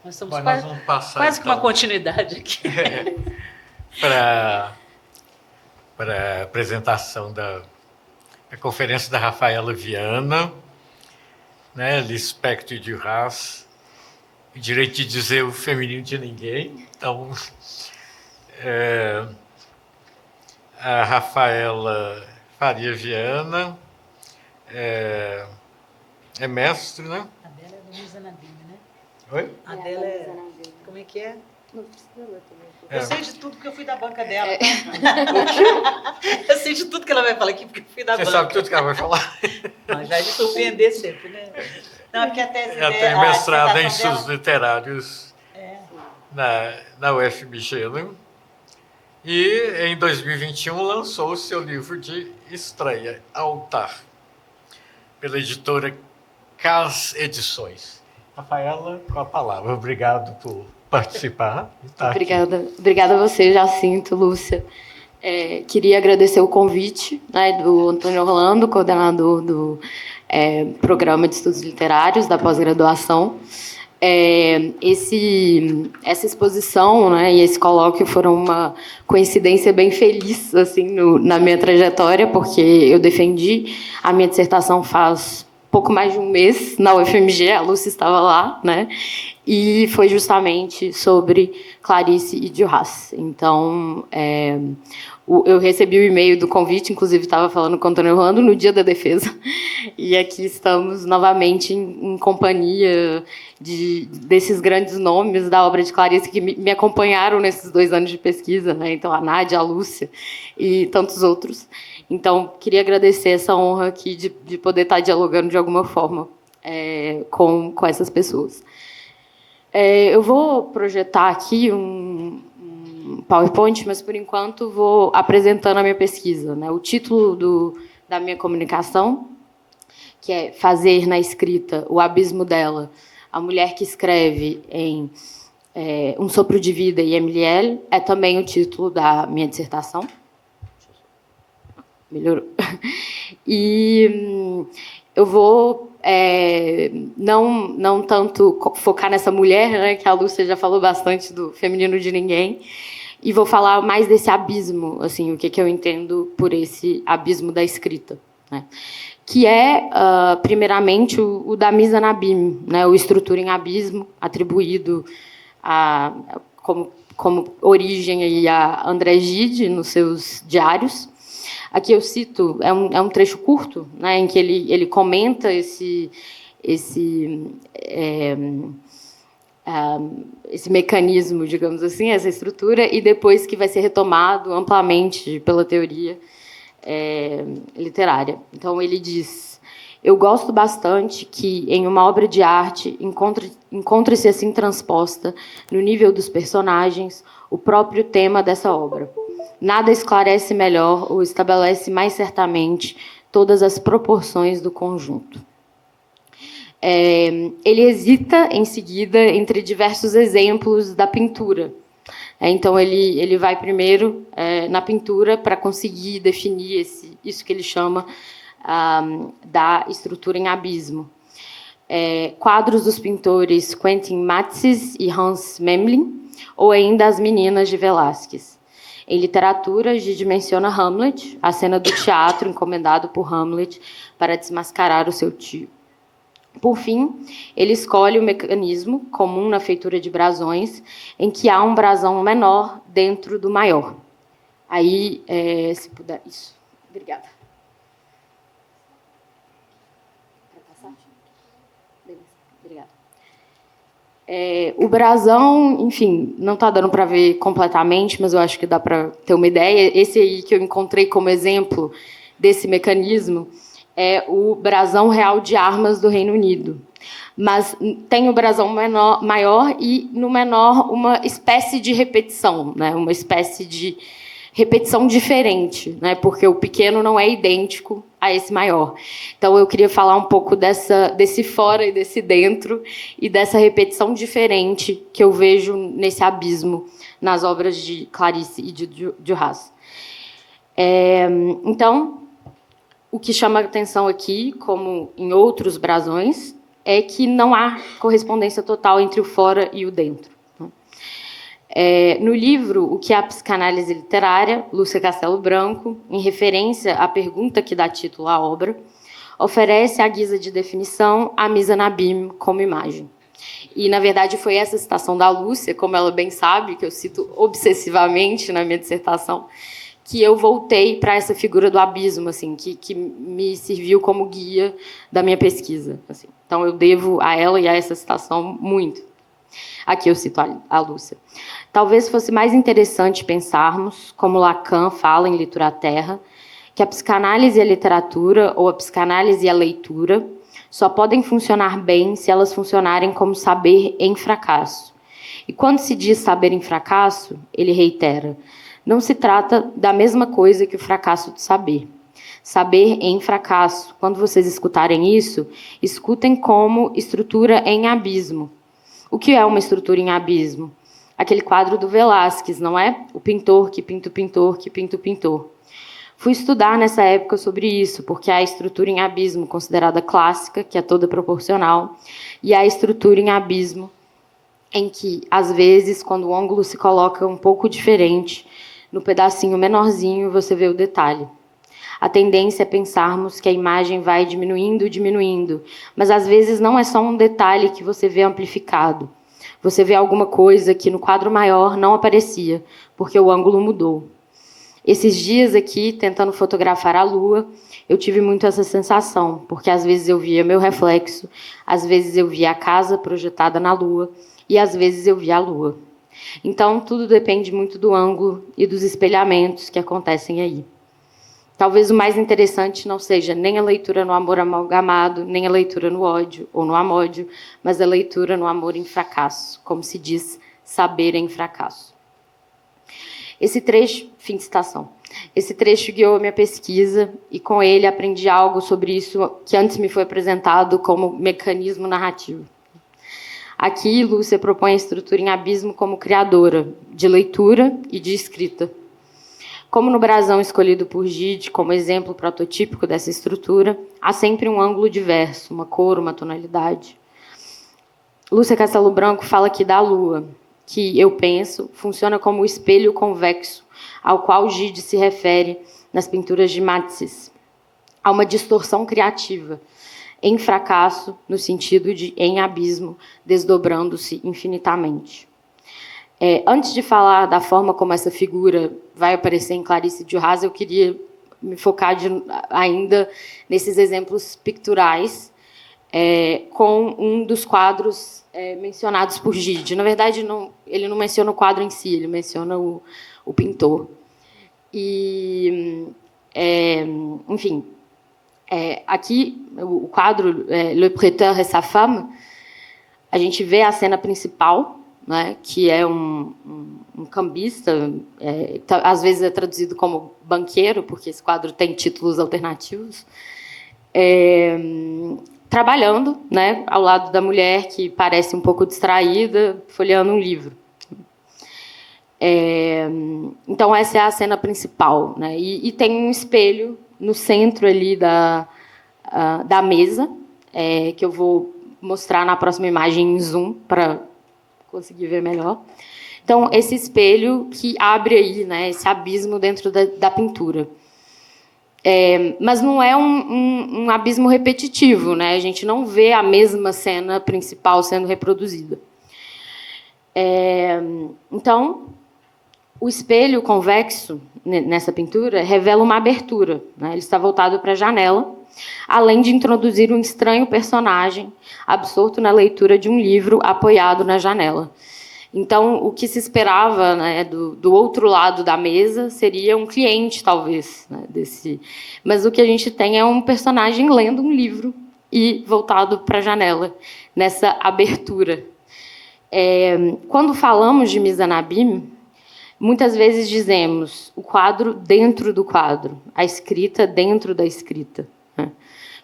Nós estamos Bom, quase, nós vamos passar, quase que então, uma continuidade aqui. para a apresentação da conferência da Rafaela Viana, né, Lispector de Duras, direito de dizer o feminino de ninguém. Então, a Rafaela Faria Viana é mestre, né? A dela é do Luiz Anabini, né? Oi? A dela é... Como é que é? Não precisa ler também. Eu sei de tudo porque eu fui da banca dela. Eu sei de tudo que ela vai falar aqui porque eu fui da banca. Você sabe tudo que ela vai falar? Mas vai me surpreender sempre, né? Não, é porque a tese Ela tem dela... mestrado em dissertação estudos literários na UFMG, né? E em 2021 lançou o seu livro de estreia, Altar, pela editora Cas Edições. Rafaela, com a palavra. Obrigado por participar. Obrigada a você, Jacinto, Lúcia. Queria agradecer o convite, né, do Antônio Orlando, coordenador do Programa de Estudos Literários da pós-graduação. Essa exposição, né, e esse colóquio foram uma coincidência bem feliz assim, na minha trajetória, porque eu defendi a minha dissertação faz pouco mais de um mês na UFMG, a Lúcia estava lá, né? E foi justamente sobre Clarice e Duras. Então, eu recebi o e-mail do convite, inclusive estava falando com o Antônio Orlando no dia da defesa, e aqui estamos novamente em companhia desses grandes nomes da obra de Clarice que me acompanharam nesses 2 anos de pesquisa, né? Então, a Nádia, a Lúcia e tantos outros. Então, queria agradecer essa honra aqui de poder estar dialogando de alguma forma com essas pessoas. Eu vou projetar aqui um PowerPoint, mas, por enquanto, vou apresentando a minha pesquisa, né? O título da minha comunicação, que é Fazer na Escrita o Abismo dela, a mulher que escreve em Um Sopro de Vida e MLL, é também o título da minha dissertação. Melhorou. E eu vou não tanto focar nessa mulher, né, que a Lúcia já falou bastante do feminino de ninguém, e vou falar mais desse abismo, assim, o que eu entendo por esse abismo da escrita, né, que é, primeiramente, o da Mizanabim, né, o Estrutura em Abismo, atribuído como origem aí a André Gide nos seus diários. Aqui eu cito, é um trecho curto, né, em que ele comenta esse mecanismo, digamos assim, essa estrutura, e depois que vai ser retomado amplamente pela teoria literária. Então, ele diz: eu gosto bastante que, em uma obra de arte, encontre-se assim transposta, no nível dos personagens, o próprio tema dessa obra. Nada esclarece melhor ou estabelece mais certamente todas as proporções do conjunto. Ele hesita, em seguida, entre diversos exemplos da pintura. Então, ele vai primeiro na pintura para conseguir definir isso que ele chama da estrutura em abismo. Quadros dos pintores Quentin Matsys e Hans Memling, ou ainda As Meninas de Velázquez. Em literatura, Gide menciona Hamlet, a cena do teatro encomendado por Hamlet para desmascarar o seu tio. Por fim, ele escolhe o mecanismo comum na feitura de brasões, em que há um brasão menor dentro do maior. Aí, se puder... Isso. Obrigada. Para passar? Beleza. Obrigada. O brasão, enfim, não está dando para ver completamente, mas eu acho que dá para ter uma ideia. Esse aí que eu encontrei como exemplo desse mecanismo é o brasão real de armas do Reino Unido. Mas tem o brasão maior e, no menor, uma espécie de repetição, né? Uma espécie de repetição diferente, né? Porque o pequeno não é idêntico a esse maior. Então, eu queria falar um pouco desse fora e desse dentro e dessa repetição diferente que eu vejo nesse abismo nas obras de Clarice e de Duras. Então, o que chama a atenção aqui, como em outros brasões, é que não há correspondência total entre o fora e o dentro. No livro O que é a Psicanálise Literária, Lúcia Castelo Branco, em referência à pergunta que dá título à obra, oferece, à guisa de definição, a Misa Nabim como imagem. E, na verdade, foi essa citação da Lúcia, como ela bem sabe, que eu cito obsessivamente na minha dissertação, que eu voltei para essa figura do abismo, assim, que me serviu como guia da minha pesquisa. Assim. Então, eu devo a ela e a essa citação muito. Aqui eu cito a Lúcia. Talvez fosse mais interessante pensarmos, como Lacan fala em Leitura à Terra, que a psicanálise e a literatura, ou a psicanálise e a leitura, só podem funcionar bem se elas funcionarem como saber em fracasso. E quando se diz saber em fracasso, ele reitera, não se trata da mesma coisa que o fracasso de saber. Saber em fracasso. Quando vocês escutarem isso, escutem como estrutura em abismo. O que é uma estrutura em abismo? Aquele quadro do Velázquez, não é? O pintor que pinta o pintor, que pinta o pintor. Fui estudar nessa época sobre isso, porque há a estrutura em abismo considerada clássica, que é toda proporcional, e há a estrutura em abismo em que, às vezes, quando o ângulo se coloca um pouco diferente, no pedacinho menorzinho você vê o detalhe. A tendência é pensarmos que a imagem vai diminuindo, diminuindo, mas às vezes não é só um detalhe que você vê amplificado. Você vê alguma coisa que no quadro maior não aparecia, porque o ângulo mudou. Esses dias aqui, tentando fotografar a lua, eu tive muito essa sensação, porque às vezes eu via meu reflexo, às vezes eu via a casa projetada na lua, e às vezes eu via a lua. Então, tudo depende muito do ângulo e dos espelhamentos que acontecem aí. Talvez o mais interessante não seja nem a leitura no amor amalgamado, nem a leitura no ódio ou no amódio, mas a leitura no amor em fracasso, como se diz, saber em fracasso. Esse trecho, fim de citação, esse trecho guiou a minha pesquisa e com ele aprendi algo sobre isso que antes me foi apresentado como mecanismo narrativo. Aqui, Lúcia propõe a estrutura em abismo como criadora de leitura e de escrita. Como no brasão escolhido por Gide como exemplo prototípico dessa estrutura, há sempre um ângulo diverso, uma cor, uma tonalidade. Lúcia Castelo Branco fala aqui da lua, que, eu penso, funciona como o espelho convexo ao qual Gide se refere nas pinturas de Matisse. Há uma distorção criativa, em fracasso, no sentido de em abismo, desdobrando-se infinitamente. Antes de falar da forma como essa figura vai aparecer em Clarice Duras, eu queria me focar ainda nesses exemplos picturais, com um dos quadros mencionados por Gide. Na verdade, ele não menciona o quadro em si, ele menciona o pintor. E, enfim, aqui, o quadro Le Prêteur et sa femme, a gente vê a cena principal, né, que é um cambista, às vezes é traduzido como banqueiro, porque esse quadro tem títulos alternativos, trabalhando, né, ao lado da mulher que parece um pouco distraída, folheando um livro. Então, essa é a cena principal, né, e tem um espelho no centro ali da mesa, que eu vou mostrar na próxima imagem em zoom, para conseguir ver melhor. Então, esse espelho que abre aí, né, esse abismo dentro da pintura. Mas não é um abismo repetitivo, né? A gente não vê a mesma cena principal sendo reproduzida. Então, o espelho convexo nessa pintura revela uma abertura, né? Ele está voltado para a janela, além de introduzir um estranho personagem absorto na leitura de um livro apoiado na janela. Então, o que se esperava, né, do outro lado da mesa seria um cliente, talvez, né, mas o que a gente tem é um personagem lendo um livro e voltado para a janela, nessa abertura. Quando falamos de Misa Nabim, muitas vezes dizemos o quadro dentro do quadro, a escrita dentro da escrita.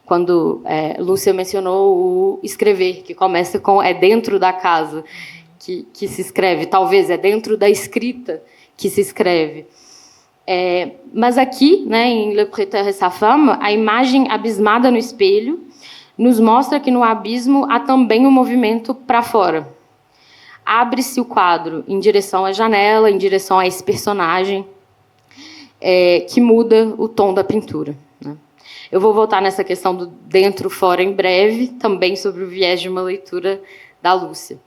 Quando Lúcia mencionou o escrever, que começa com dentro da casa que se escreve, talvez é dentro da escrita que se escreve. Mas aqui, né, em Le Prêteur et sa femme, a imagem abismada no espelho nos mostra que no abismo há também um movimento para fora. Abre-se o quadro em direção à janela, em direção a esse personagem, que muda o tom da pintura, né? Eu vou voltar nessa questão do dentro-fora em breve, também sobre o viés de uma leitura da Lúcia.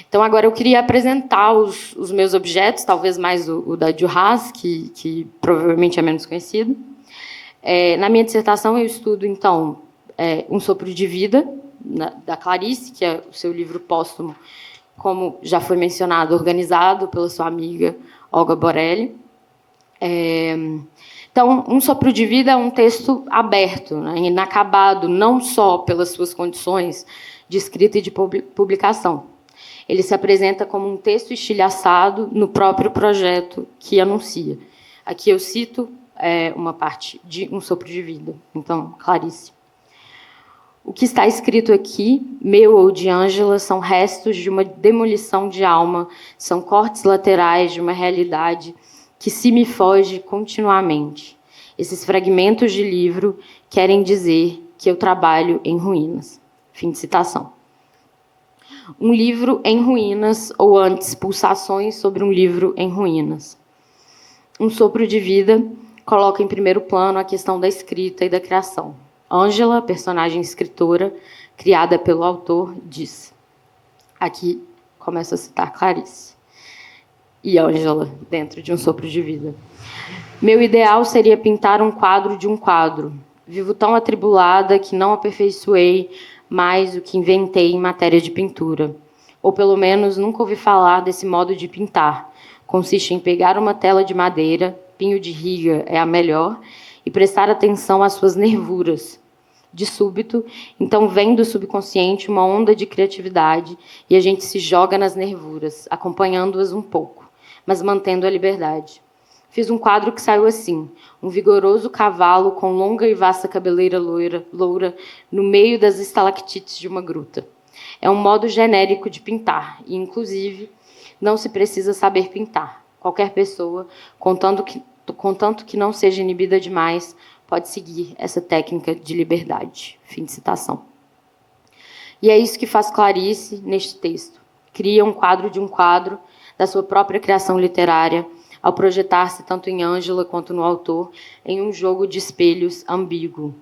Então, agora eu queria apresentar os meus objetos, talvez mais o da Duras, que provavelmente é menos conhecido. Na minha dissertação, eu estudo, então, Um Sopro de Vida, da Clarice, que é o seu livro póstumo, como já foi mencionado, organizado pela sua amiga Olga Borelli. Então, Um Sopro de Vida é um texto aberto, né, inacabado, não só pelas suas condições de escrita e de publicação. Ele se apresenta como um texto estilhaçado no próprio projeto que anuncia. Aqui eu cito uma parte de Um Sopro de Vida. Então, Clarice. O que está escrito aqui, meu ou de Ângela, são restos de uma demolição de alma, são cortes laterais de uma realidade que se me foge continuamente. Esses fragmentos de livro querem dizer que eu trabalho em ruínas. Fim de citação. Um livro em ruínas, ou antes, pulsações sobre um livro em ruínas. Um Sopro de Vida coloca em primeiro plano a questão da escrita e da criação. Ângela, personagem escritora, criada pelo autor, diz. Aqui começo a citar Clarice e Ângela, dentro de Um Sopro de Vida. Meu ideal seria pintar um quadro de um quadro. Vivo tão atribulada que não aperfeiçoei mais o que inventei em matéria de pintura. Ou, pelo menos, nunca ouvi falar desse modo de pintar. Consiste em pegar uma tela de madeira, pinho de riga é a melhor, e prestar atenção às suas nervuras. De súbito, então vem do subconsciente uma onda de criatividade e a gente se joga nas nervuras, acompanhando-as um pouco, mas mantendo a liberdade. Fiz um quadro que saiu assim, um vigoroso cavalo com longa e vasta cabeleira loura no meio das estalactites de uma gruta. É um modo genérico de pintar e, inclusive, não se precisa saber pintar. Qualquer pessoa, contanto que não seja inibida demais, pode seguir essa técnica de liberdade. Fim de citação. E é isso que faz Clarice neste texto. Cria um quadro de um quadro da sua própria criação literária, ao projetar-se tanto em Ângela quanto no autor, em um jogo de espelhos ambíguo.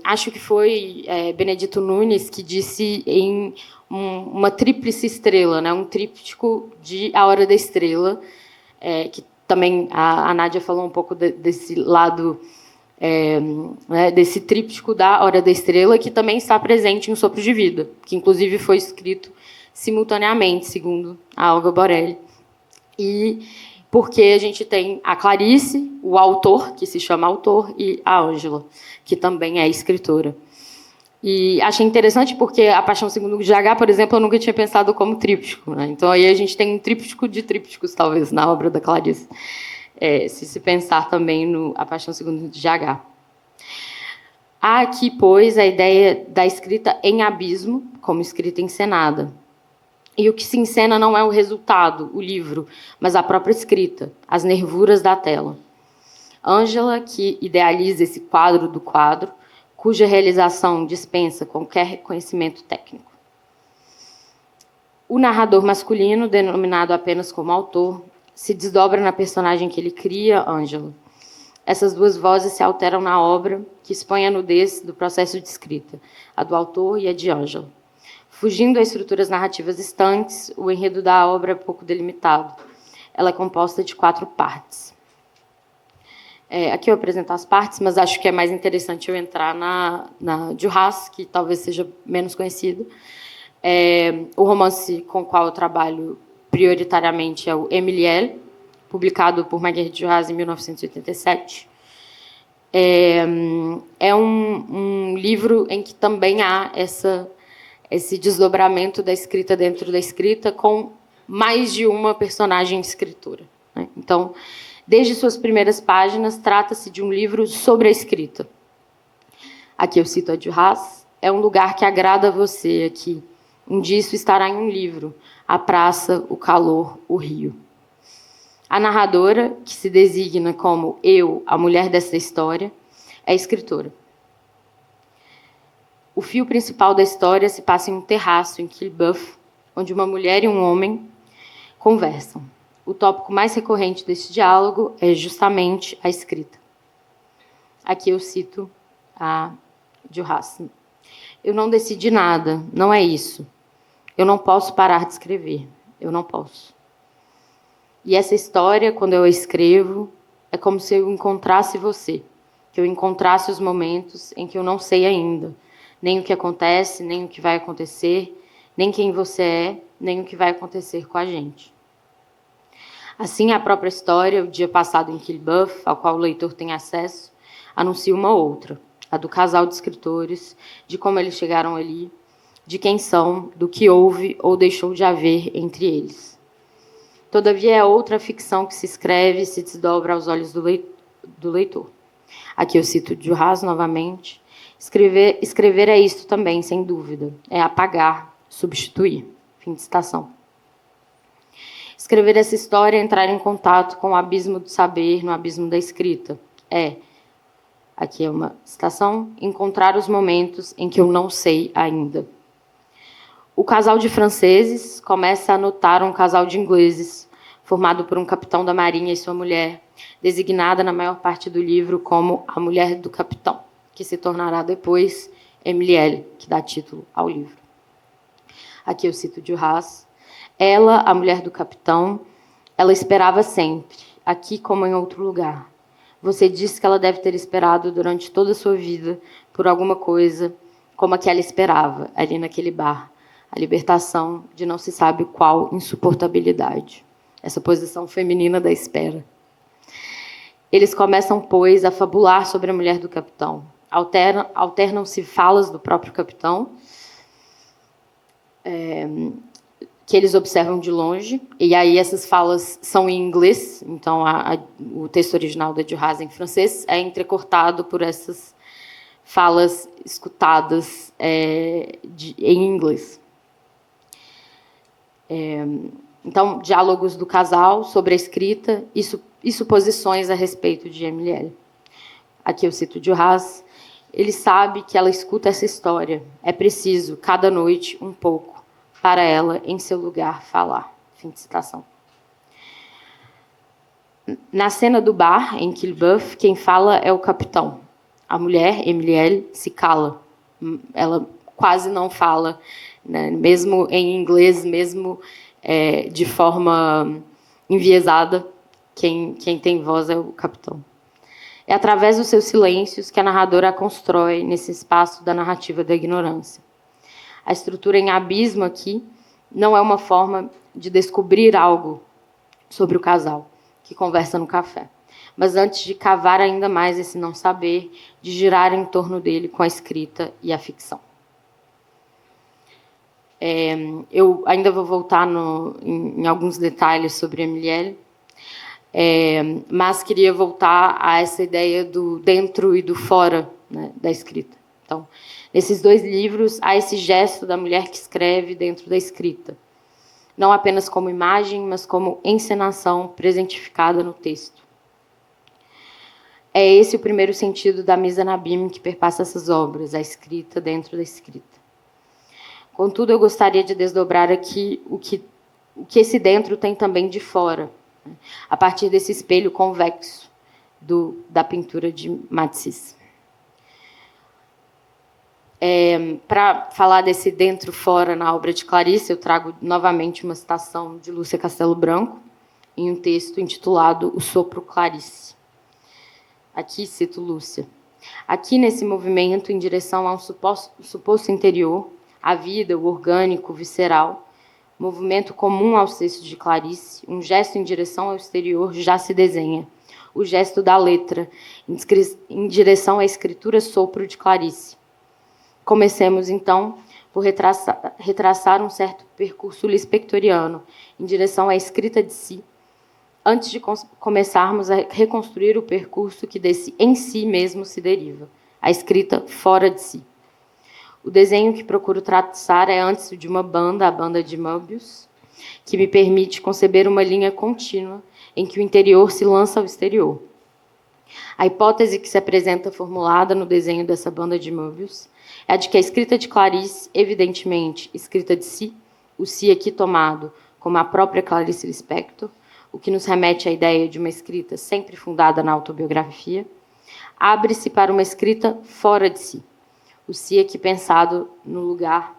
Acho que foi Benedito Nunes que disse em uma tríplice estrela, né, um tríptico de A Hora da Estrela, que também a Nádia falou um pouco desse lado, né, desse tríptico da Hora da Estrela, que também está presente em Um Sopro de Vida, que inclusive foi escrito simultaneamente, segundo a Olga Borelli. E porque a gente tem a Clarice, o autor, que se chama autor, e a Ângela, que também é escritora. E achei interessante porque A Paixão Segundo GH, por exemplo, eu nunca tinha pensado como tríptico, né? Então, aí a gente tem um tríptico de trípticos, talvez, na obra da Clarice, se pensar também no A Paixão Segundo GH. Há aqui, pois, a ideia da escrita em abismo, como escrita encenada. E o que se encena não é o resultado, o livro, mas a própria escrita, as nervuras da tela. Ângela, que idealiza esse quadro do quadro, cuja realização dispensa qualquer reconhecimento técnico. O narrador masculino, denominado apenas como autor, se desdobra na personagem que ele cria, Ângela. Essas duas vozes se alteram na obra, que expõe a nudez do processo de escrita, a do autor e a de Ângela. Fugindo a estruturas narrativas estanques, o enredo da obra é pouco delimitado. Ela é composta de 4 partes. Aqui eu apresento as partes, mas acho que é mais interessante eu entrar na Duras, que talvez seja menos conhecida. O romance com o qual eu trabalho prioritariamente é o Emilielle, publicado por Marguerite Duras em 1987. É um livro em que também há esse desdobramento da escrita dentro da escrita, com mais de uma personagem escritora, né? Então, desde suas primeiras páginas, trata-se de um livro sobre a escrita. Aqui eu cito a Duras. É um lugar que agrada a você aqui. Um dia isso estará em um livro. A praça, o calor, o rio. A narradora, que se designa como eu, a mulher dessa história, é escritora. O fio principal da história se passa em um terraço em Quillebeuf, onde uma mulher e um homem conversam. O tópico mais recorrente desse diálogo é justamente a escrita. Aqui eu cito a Duras. Eu não decidi nada, não é isso. Eu não posso parar de escrever, eu não posso. E essa história, quando eu a escrevo, é como se eu encontrasse você, que eu encontrasse os momentos em que eu não sei ainda, nem o que acontece, nem o que vai acontecer, nem quem você é, nem o que vai acontecer com a gente. Assim, a própria história, o dia passado em Quillebeuf, ao qual o leitor tem acesso, anuncia uma outra, a do casal de escritores, de como eles chegaram ali, de quem são, do que houve ou deixou de haver entre eles. Todavia, é outra ficção que se escreve e se desdobra aos olhos do leitor. Aqui eu cito Duras novamente. Escrever é isto também, sem dúvida. É apagar, substituir. Fim de citação. Escrever essa história é entrar em contato com o abismo do saber no abismo da escrita. Aqui é uma citação, encontrar os momentos em que eu não sei ainda. O casal de franceses começa a notar um casal de ingleses, formado por um capitão da marinha e sua mulher, designada na maior parte do livro como a mulher do capitão, que se tornará depois Emilielle, que dá título ao livro. Aqui eu cito Duras. Ela, a mulher do capitão, ela esperava sempre, aqui como em outro lugar. Você disse que ela deve ter esperado durante toda a sua vida por alguma coisa, como a que ela esperava, ali naquele bar. A libertação de não se sabe qual insuportabilidade. Essa posição feminina da espera. Eles começam, pois, a fabular sobre a mulher do capitão. Alternam-se falas do próprio capitão, que eles observam de longe, e aí essas falas são em inglês, então o texto original da Duras em francês é entrecortado por essas falas escutadas em inglês. Então, diálogos do casal sobre a escrita e suposições a respeito de Emilielle. Aqui eu cito Duras. Ele sabe que ela escuta essa história. É preciso, cada noite, um pouco, para ela, em seu lugar, falar. Fim de citação. Na cena do bar, em Quillebeuf, quem fala é o capitão. A mulher, Emilielle, se cala. Ela quase não fala, né? Mesmo em inglês, mesmo de forma enviesada, quem tem voz é o capitão. É através dos seus silêncios que a narradora a constrói nesse espaço da narrativa da ignorância. A estrutura em abismo aqui não é uma forma de descobrir algo sobre o casal que conversa no café, mas antes de cavar ainda mais esse não saber, de girar em torno dele com a escrita e a ficção. Eu ainda vou voltar em alguns detalhes sobre Emilielle, mas queria voltar a essa ideia do dentro e do fora, né, da escrita. Então, nesses dois livros, há esse gesto da mulher que escreve dentro da escrita, não apenas como imagem, mas como encenação presentificada no texto. É esse o primeiro sentido da mise en abîme que perpassa essas obras, a escrita dentro da escrita. Contudo, eu gostaria de desdobrar aqui o que esse dentro tem também de fora, né, a partir desse espelho convexo da pintura de Matisse. Para falar desse dentro-fora na obra de Clarice, eu trago novamente uma citação de Lúcia Castelo Branco, em um texto intitulado O Sopro Clarice. Aqui cito Lúcia. Aqui, nesse movimento em direção a um suposto interior, a vida, o orgânico, o visceral, movimento comum aos textos de Clarice, um gesto em direção ao exterior já se desenha, o gesto da letra, em direção à escritura sopro de Clarice. Comecemos, então, por retraçar um certo percurso lispectoriano em direção à escrita de si, antes de começarmos a reconstruir o percurso que desse em si mesmo se deriva, a escrita fora de si. O desenho que procuro traçar é antes de uma banda, a banda de Möbius, que me permite conceber uma linha contínua em que o interior se lança ao exterior. A hipótese que se apresenta formulada no desenho dessa banda de Möbius é a de que a escrita de Clarice, evidentemente, escrita de si, o si aqui tomado como a própria Clarice Lispector, o que nos remete à ideia de uma escrita sempre fundada na autobiografia, abre-se para uma escrita fora de si, o si aqui pensado no lugar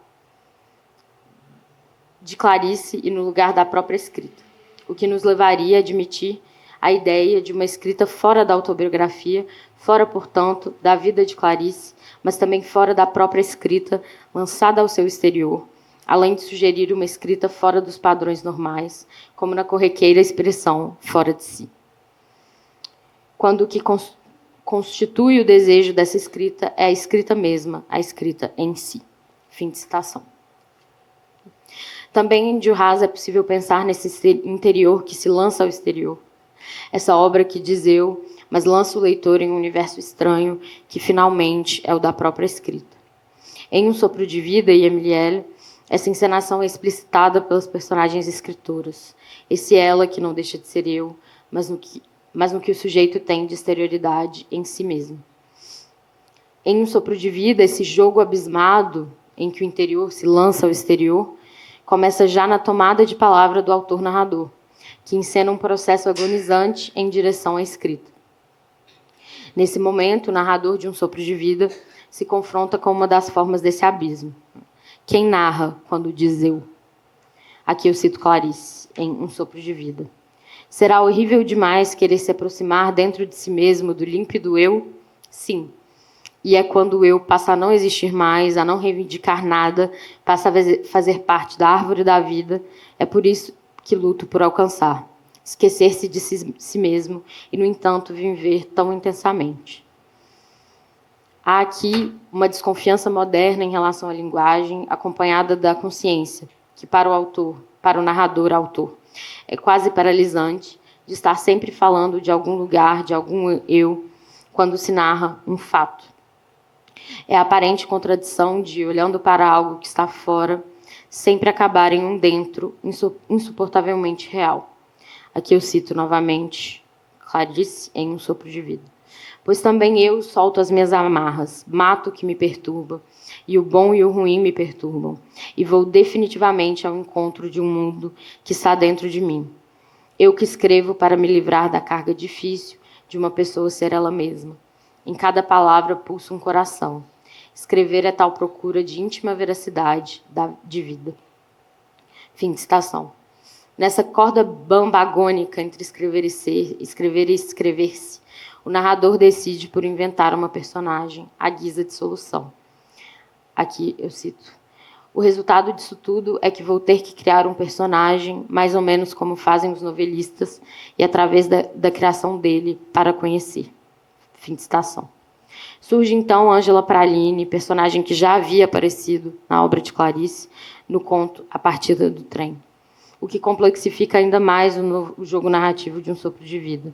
de Clarice e no lugar da própria escrita, o que nos levaria a admitir a ideia de uma escrita fora da autobiografia, fora, portanto, da vida de Clarice, mas também fora da própria escrita lançada ao seu exterior, além de sugerir uma escrita fora dos padrões normais, como na corriqueira expressão fora de si. Quando o que constitui o desejo dessa escrita é a escrita mesma, a escrita em si. Fim de citação. Também em Duras é possível pensar nesse interior que se lança ao exterior. Essa obra que diz eu, mas lança o leitor em um universo estranho, que finalmente é o da própria escrita. Em Um Sopro de Vida e Emilielle, essa encenação é explicitada pelas personagens escritoras. Esse ela que não deixa de ser eu, mas no que o sujeito tem de exterioridade em si mesmo. Em Um Sopro de Vida, esse jogo abismado em que o interior se lança ao exterior começa já na tomada de palavra do autor-narrador, que encena um processo agonizante em direção à escrita. Nesse momento, o narrador de Um Sopro de Vida se confronta com uma das formas desse abismo. Quem narra quando diz eu? Aqui eu cito Clarice, em Um Sopro de Vida. Será horrível demais querer se aproximar dentro de si mesmo do límpido eu? Sim. E é quando o eu passa a não existir mais, a não reivindicar nada, passa a fazer parte da árvore da vida. É por isso que luto por alcançar. Esquecer-se de si mesmo e, no entanto, viver tão intensamente. Há aqui uma desconfiança moderna em relação à linguagem, acompanhada da consciência, que para o autor, para o narrador-autor, é quase paralisante de estar sempre falando de algum lugar, de algum eu, quando se narra um fato. É a aparente contradição de, olhando para algo que está fora, sempre acabar em um dentro insuportavelmente real. Aqui eu cito novamente Clarice em Um Sopro de Vida. Pois também eu solto as minhas amarras, mato o que me perturba, e o bom e o ruim me perturbam, e vou definitivamente ao encontro de um mundo que está dentro de mim. Eu que escrevo para me livrar da carga difícil de uma pessoa ser ela mesma. Em cada palavra pulsa um coração. Escrever é tal procura de íntima veracidade de vida. Fim de citação. Nessa corda bamba agônica entre escrever e ser, escrever e escrever-se, o narrador decide por inventar uma personagem à guisa de solução. Aqui eu cito. O resultado disso tudo é que vou ter que criar um personagem, mais ou menos como fazem os novelistas, e através da criação dele para conhecer. Fim de citação. Surge então Ângela Praline, personagem que já havia aparecido na obra de Clarice, no conto A Partida do Trem, o que complexifica ainda mais o jogo narrativo de Um Sopro de Vida.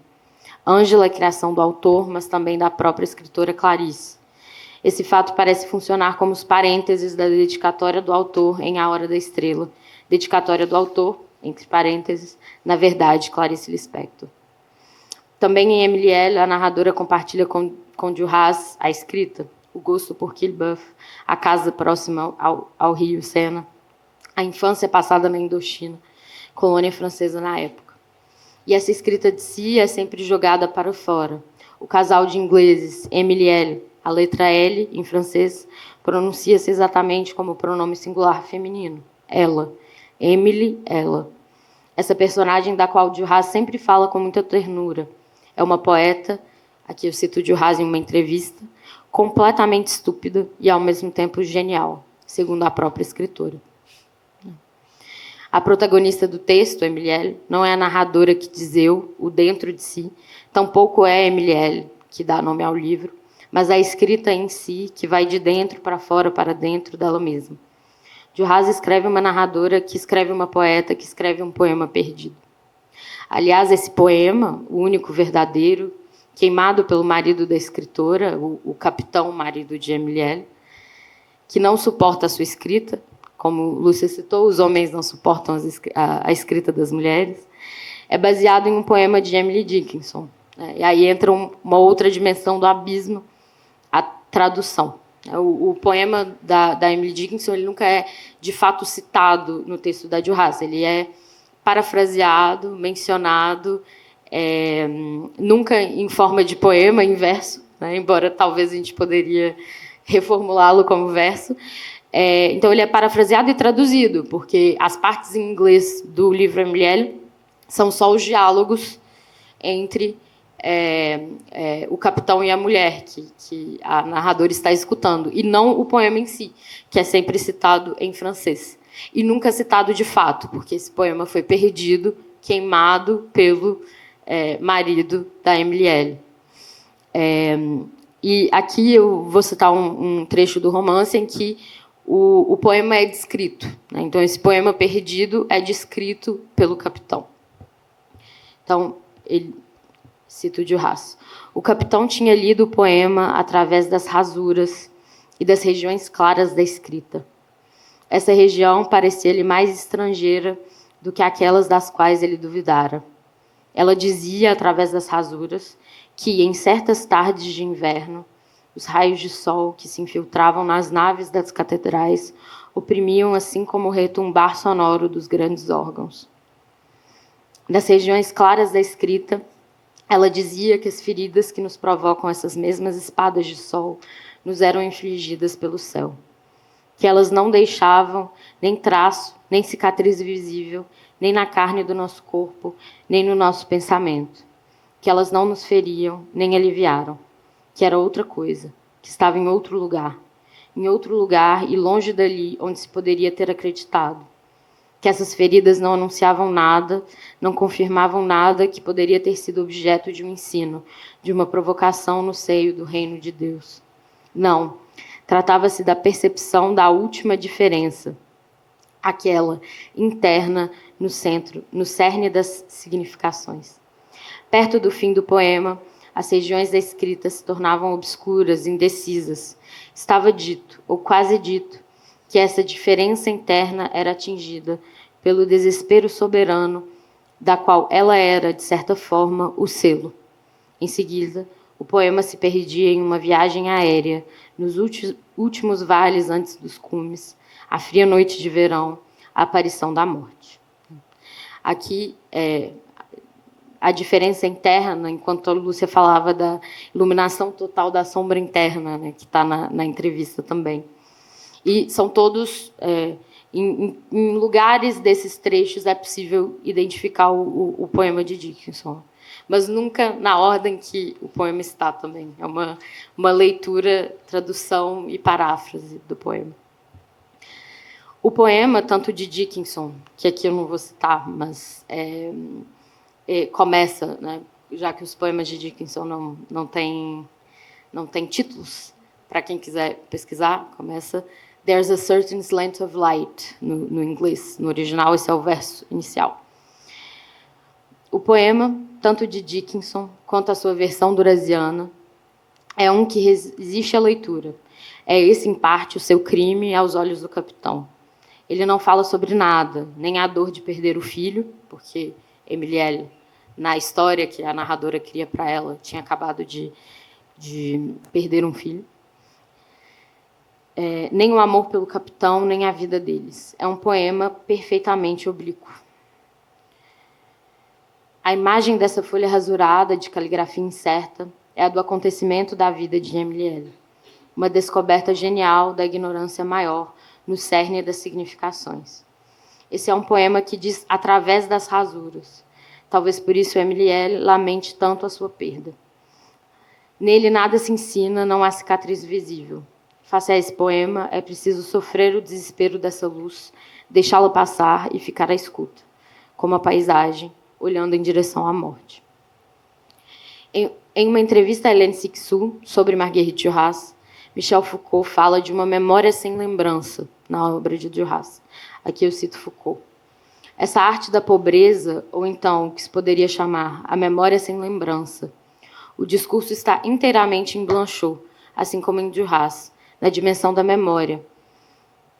Ângela é criação do autor, mas também da própria escritora Clarice. Esse fato parece funcionar como os parênteses da dedicatória do autor em A Hora da Estrela. Dedicatória do autor, entre parênteses, na verdade, Clarice Lispector. Também em Emilielle, a narradora compartilha com Duras a escrita, o gosto por Quillebeuf, a casa próxima ao rio Sena, a infância passada na Indochina, colônia francesa na época. E essa escrita de si é sempre jogada para fora. O casal de ingleses, Emilielle, a letra L, em francês, pronuncia-se exatamente como o pronome singular feminino, ela. Emily, ela. Essa personagem da qual Duras sempre fala com muita ternura. É uma poeta, aqui eu cito Duras em uma entrevista, completamente estúpida e, ao mesmo tempo, genial, segundo a própria escritora. A protagonista do texto, Emilielle, não é a narradora que diz eu, o dentro de si, tampouco é Emilielle, que dá nome ao livro, mas a escrita em si, que vai de dentro para fora, para dentro dela mesma. Duras escreve uma narradora que escreve uma poeta que escreve um poema perdido. Aliás, esse poema, o único verdadeiro, queimado pelo marido da escritora, o capitão marido de Emilielle, que não suporta a sua escrita, como Lúcia citou, os homens não suportam a escrita das mulheres, é baseado em um poema de Emily Dickinson. E aí entra uma outra dimensão do abismo, a tradução. O poema da Emily Dickinson ele nunca é, de fato, citado no texto da Juhas. Ele é parafraseado, mencionado, nunca em forma de poema, em verso, né? Embora talvez a gente poderia reformulá-lo como verso. Então, ele é parafraseado e traduzido, porque as partes em inglês do livro Emily são só os diálogos entre o capitão e a mulher, que a narradora está escutando, e não o poema em si, que é sempre citado em francês. E nunca citado de fato, porque esse poema foi perdido, queimado pelo marido da Emily. E aqui eu vou citar um trecho do romance em que o poema é descrito, né? Então, esse poema perdido é descrito pelo capitão. Então, cito de Juhas. O capitão tinha lido o poema através das rasuras e das regiões claras da escrita. Essa região parecia-lhe mais estrangeira do que aquelas das quais ele duvidara. Ela dizia, através das rasuras, que, em certas tardes de inverno, os raios de sol que se infiltravam nas naves das catedrais oprimiam assim como o retumbar sonoro dos grandes órgãos. Das regiões claras da escrita, ela dizia que as feridas que nos provocam essas mesmas espadas de sol nos eram infligidas pelo céu. Que elas não deixavam nem traço, nem cicatriz visível, nem na carne do nosso corpo, nem no nosso pensamento. Que elas não nos feriam, nem aliviaram. Que era outra coisa, que estava em outro lugar e longe dali onde se poderia ter acreditado. Que essas feridas não anunciavam nada, não confirmavam nada que poderia ter sido objeto de um ensino, de uma provocação no seio do reino de Deus. Não, tratava-se da percepção da última diferença, aquela interna no centro, no cerne das significações. Perto do fim do poema, as regiões da escrita se tornavam obscuras, indecisas. Estava dito, ou quase dito, que essa diferença interna era atingida pelo desespero soberano, da qual ela era, de certa forma, o selo. Em seguida, o poema se perdia em uma viagem aérea, nos últimos vales antes dos cumes, a fria noite de verão, a aparição da morte. Aqui, a diferença interna, enquanto a Lúcia falava da iluminação total da sombra interna, né, que está na entrevista também. E são todos, em lugares desses trechos, é possível identificar o poema de Dickinson, mas nunca na ordem que o poema está também. É uma leitura, tradução e paráfrase do poema. O poema, tanto de Dickinson, que aqui eu não vou citar, mas começa, né, já que os poemas de Dickinson não têm títulos, para quem quiser pesquisar, começa There's a certain slant of light, no inglês. No original, esse é o verso inicial. O poema, tanto de Dickinson quanto a sua versão durasiana, é um que resiste à leitura. É esse, em parte, o seu crime aos olhos do capitão. Ele não fala sobre nada, nem a dor de perder o filho, porque Emily, na história que a narradora cria para ela, tinha acabado de perder um filho. Nem o amor pelo capitão, nem a vida deles. É um poema perfeitamente oblíquo. A imagem dessa folha rasurada, de caligrafia incerta, é a do acontecimento da vida de Emily. Uma descoberta genial da ignorância maior no cerne das significações. Esse é um poema que diz através das rasuras. Talvez por isso Emily lamente tanto a sua perda. Nele nada se ensina, não há cicatriz visível. Face a esse poema, é preciso sofrer o desespero dessa luz, deixá-la passar e ficar à escuta, como a paisagem, olhando em direção à morte. Em uma entrevista a Hélène Cixous sobre Marguerite Duras, Michel Foucault fala de uma memória sem lembrança na obra de Duras. Aqui eu cito Foucault. Essa arte da pobreza, ou então o que se poderia chamar a memória sem lembrança. O discurso está inteiramente em Blanchot, assim como em Duras, na dimensão da memória,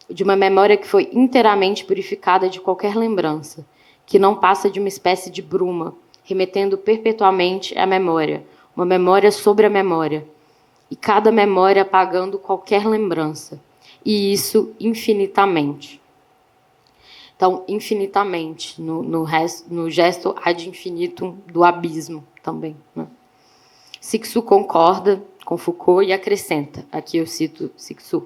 de uma memória que foi inteiramente purificada de qualquer lembrança, que não passa de uma espécie de bruma, remetendo perpetuamente à memória, uma memória sobre a memória, e cada memória apagando qualquer lembrança, e isso infinitamente. Então, infinitamente, no gesto ad infinitum do abismo também. Né? Cixous concorda com Foucault e acrescenta, aqui eu cito Cixous,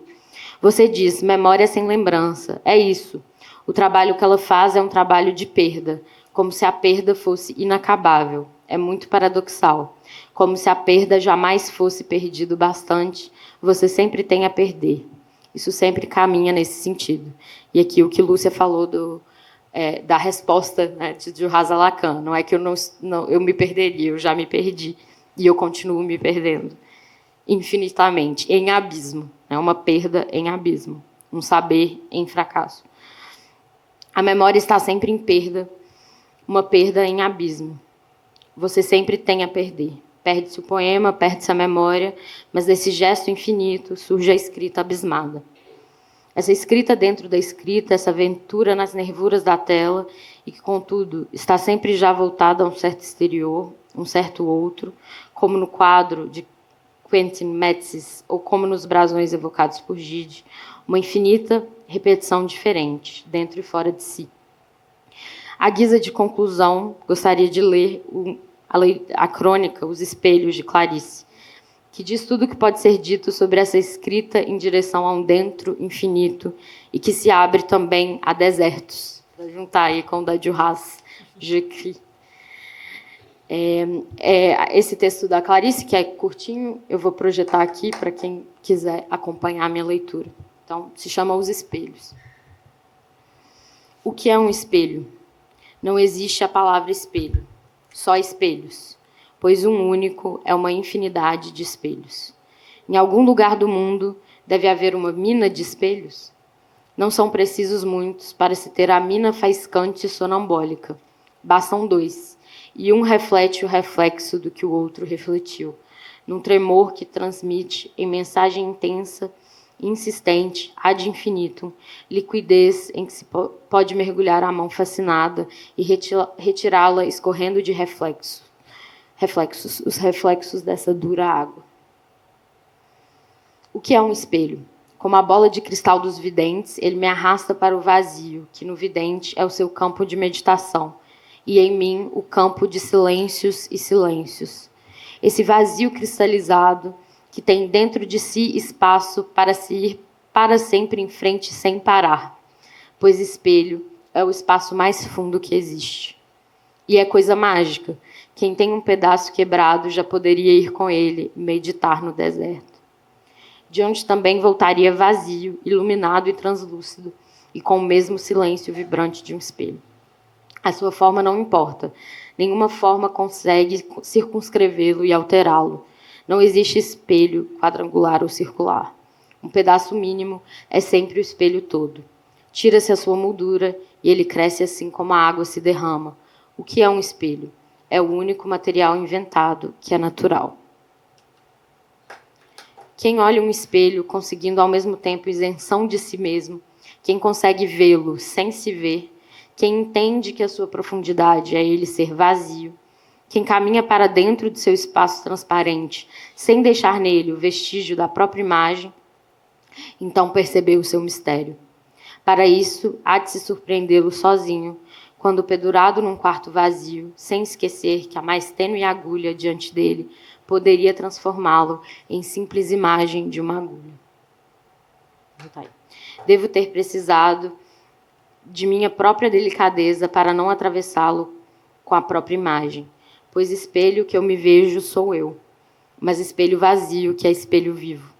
você diz, memória sem lembrança, é isso. O trabalho que ela faz é um trabalho de perda, como se a perda fosse inacabável. É muito paradoxal. Como se a perda jamais fosse perdido bastante, você sempre tem a perder. Isso sempre caminha nesse sentido. E aqui o que Lúcia falou da resposta, né, de Juhas a Lacan. Não é que eu me perderia, eu já me perdi. E eu continuo me perdendo. Infinitamente, em abismo. É uma perda em abismo. Um saber em fracasso. A memória está sempre em perda. Uma perda em abismo. Você sempre tem a perder. Perde-se o poema, perde-se a memória, mas desse gesto infinito surge a escrita abismada. Essa escrita dentro da escrita, essa aventura nas nervuras da tela, e que, contudo, está sempre já voltada a um certo exterior, um certo outro, como no quadro de Quentin Metzys, ou como nos brasões evocados por Gide, uma infinita repetição diferente, dentro e fora de si. À guisa de conclusão, gostaria de ler a crônica Os Espelhos, de Clarice, que diz tudo o que pode ser dito sobre essa escrita em direção a um dentro infinito e que se abre também a desertos, para juntar aí com o da Juhas J'écris. Esse texto da Clarice, que é curtinho, eu vou projetar aqui para quem quiser acompanhar a minha leitura. Então, se chama Os Espelhos. O que é um espelho? Não existe a palavra espelho, só espelhos, pois um único é uma infinidade de espelhos. Em algum lugar do mundo deve haver uma mina de espelhos? Não são precisos muitos para se ter a mina faiscante e sonambólica. Bastam 2, e um reflete o reflexo do que o outro refletiu, num tremor que transmite, em mensagem intensa, insistente, ad infinitum, liquidez em que se pode mergulhar a mão fascinada e retirá-la escorrendo de reflexos, os reflexos dessa dura água. O que é um espelho? Como a bola de cristal dos videntes, ele me arrasta para o vazio, que no vidente é o seu campo de meditação, e em mim o campo de silêncios e silêncios. Esse vazio cristalizado, que tem dentro de si espaço para se ir para sempre em frente sem parar, pois espelho é o espaço mais fundo que existe. E é coisa mágica. Quem tem um pedaço quebrado já poderia ir com ele meditar no deserto. De onde também voltaria vazio, iluminado e translúcido, e com o mesmo silêncio vibrante de um espelho. A sua forma não importa. Nenhuma forma consegue circunscrevê-lo e alterá-lo. Não existe espelho quadrangular ou circular. Um pedaço mínimo é sempre o espelho todo. Tira-se a sua moldura e ele cresce assim como a água se derrama. O que é um espelho? É o único material inventado que é natural. Quem olha um espelho conseguindo ao mesmo tempo isenção de si mesmo, quem consegue vê-lo sem se ver, quem entende que a sua profundidade é ele ser vazio, quem caminha para dentro de seu espaço transparente, sem deixar nele o vestígio da própria imagem, então percebeu o seu mistério. Para isso, há de se surpreendê-lo sozinho, quando pendurado num quarto vazio, sem esquecer que a mais tênue agulha diante dele poderia transformá-lo em simples imagem de uma agulha. Devo ter precisado de minha própria delicadeza para não atravessá-lo com a própria imagem, pois espelho que eu me vejo sou eu, mas espelho vazio que é espelho vivo.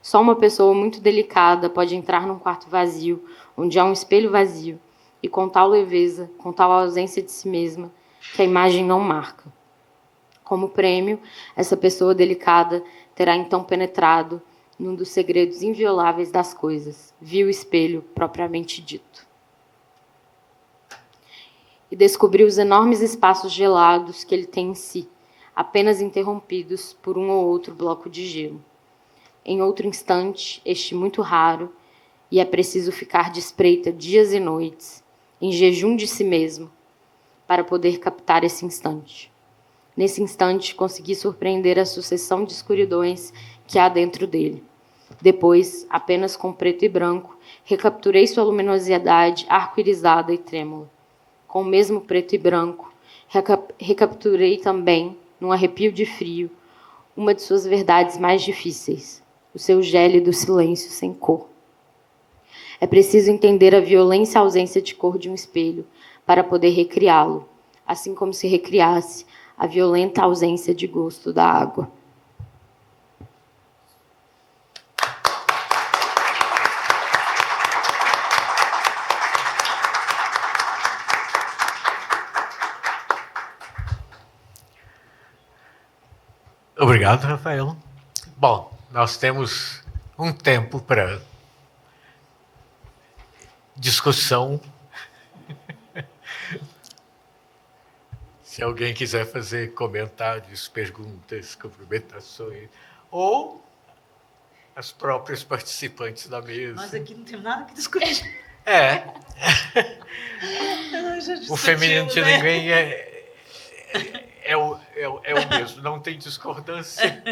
Só uma pessoa muito delicada pode entrar num quarto vazio, onde há um espelho vazio, e com tal leveza, com tal ausência de si mesma, que a imagem não marca. Como prêmio, essa pessoa delicada terá então penetrado num dos segredos invioláveis das coisas, viu o espelho propriamente dito. E descobriu os enormes espaços gelados que ele tem em si, apenas interrompidos por um ou outro bloco de gelo. Em outro instante, este muito raro, e é preciso ficar de espreita dias e noites, em jejum de si mesmo, para poder captar esse instante. Nesse instante, consegui surpreender a sucessão de escuridões que há dentro dele. Depois, apenas com preto e branco, recapturei sua luminosidade arco-irizada e trêmula. Com o mesmo preto e branco, recapturei também, num arrepio de frio, uma de suas verdades mais difíceis, o seu gélido silêncio sem cor. É preciso entender a violência e a ausência de cor de um espelho para poder recriá-lo, assim como se recriasse a violenta ausência de gosto da água. Obrigado, Rafael. Bom, nós temos um tempo para discussão. Se alguém quiser fazer comentários, perguntas, cumprimentações, ou as próprias participantes da mesa. Nós aqui não temos nada que discutir. O feminino de ninguém é o mesmo, não tem discordância.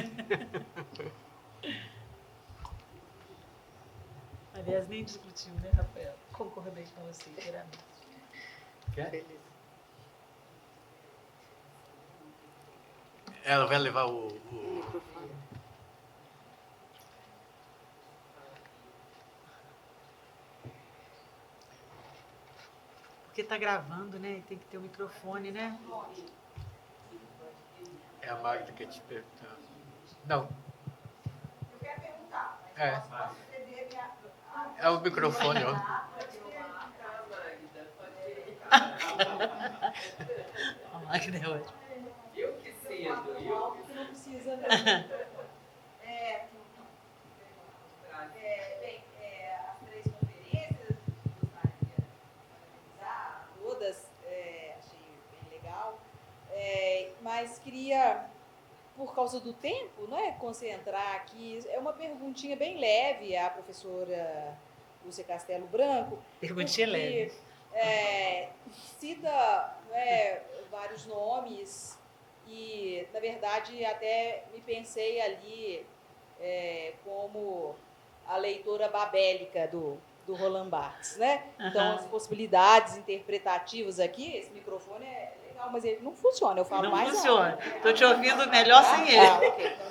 Aliás, nem discutimos, né, Rafael? Concordei com você inteiramente. Beleza. Ela vai levar o microfone. Porque está gravando, né? E tem que ter o microfone, né? É a Magda que te pergunta. Não. Eu quero perguntar, mas posso ceder minha... É o microfone, ó. A Magda é ótima. Eu que cedo, você não precisa, não. Bem, as 3 conferências, gostaria de analisar todas, achei bem legal, mas queria, por causa do tempo, né, concentrar aqui, é uma perguntinha bem leve à professora Lúcia Castelo Branco. Perguntinha leve. Cita vários nomes e, na verdade, até me pensei ali como a leitora babélica do Roland Barthes, né? Então, as possibilidades interpretativas aqui, esse microfone é legal, mas ele não funciona, eu falo Não mais funciona. alto. Estou te ouvindo melhor sem ele. Ok, então,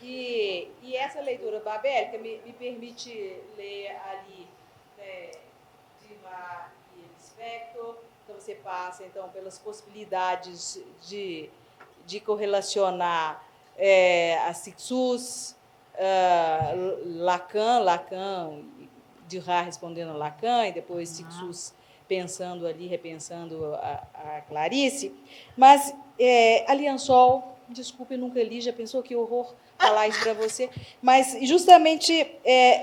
e essa leitura babélica me permite ler ali Dumas e Lispector. Então, você passa pelas possibilidades de correlacionar a Cixous, Lacan, Duras respondendo a Lacan, e depois Cixous pensando ali, repensando a Clarice. Mas a Liansol, desculpe, eu nunca li, já pensou que horror falar isso para você, mas justamente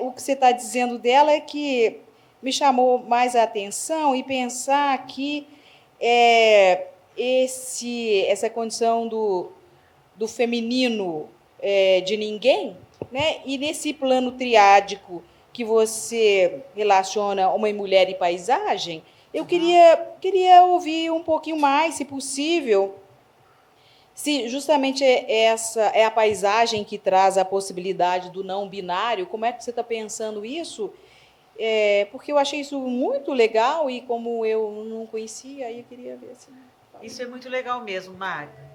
o que você está dizendo dela é que me chamou mais a atenção e pensar que essa condição do feminino de ninguém, né? E nesse plano triádico que você relaciona homem, mulher e paisagem, eu queria ouvir um pouquinho mais, se possível, se justamente essa é a paisagem que traz a possibilidade do não binário. Como é que você está pensando isso? Porque eu achei isso muito legal e, como eu não conhecia, aí eu queria ver assim. Isso é muito legal mesmo, Magda.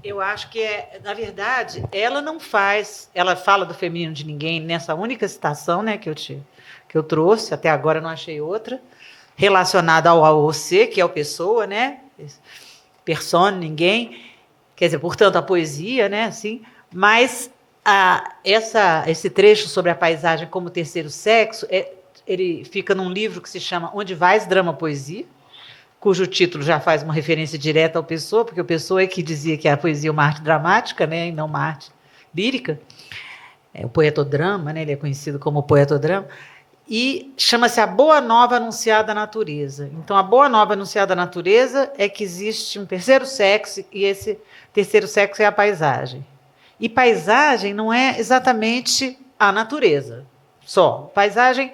Eu acho que, na verdade, ela não faz... Ela fala do feminino de ninguém nessa única citação, né, que eu trouxe, até agora eu não achei outra, relacionada ao AOC, que é o pessoa, né? Persona, ninguém. Quer dizer, portanto, a poesia, né? Assim, mas esse trecho sobre a paisagem como terceiro sexo, ele fica num livro que se chama Onde Vais, Drama, Poesia, cujo título já faz uma referência direta ao Pessoa, porque o Pessoa é que dizia que a poesia é uma arte dramática, né, e não uma arte lírica. O poetodrama, né, ele é conhecido como poetodrama, e chama-se A Boa Nova Anunciada à Natureza. Então, a Boa Nova Anunciada à Natureza é que existe um terceiro sexo, e esse terceiro sexo é a paisagem. E paisagem não é exatamente a natureza só. Paisagem,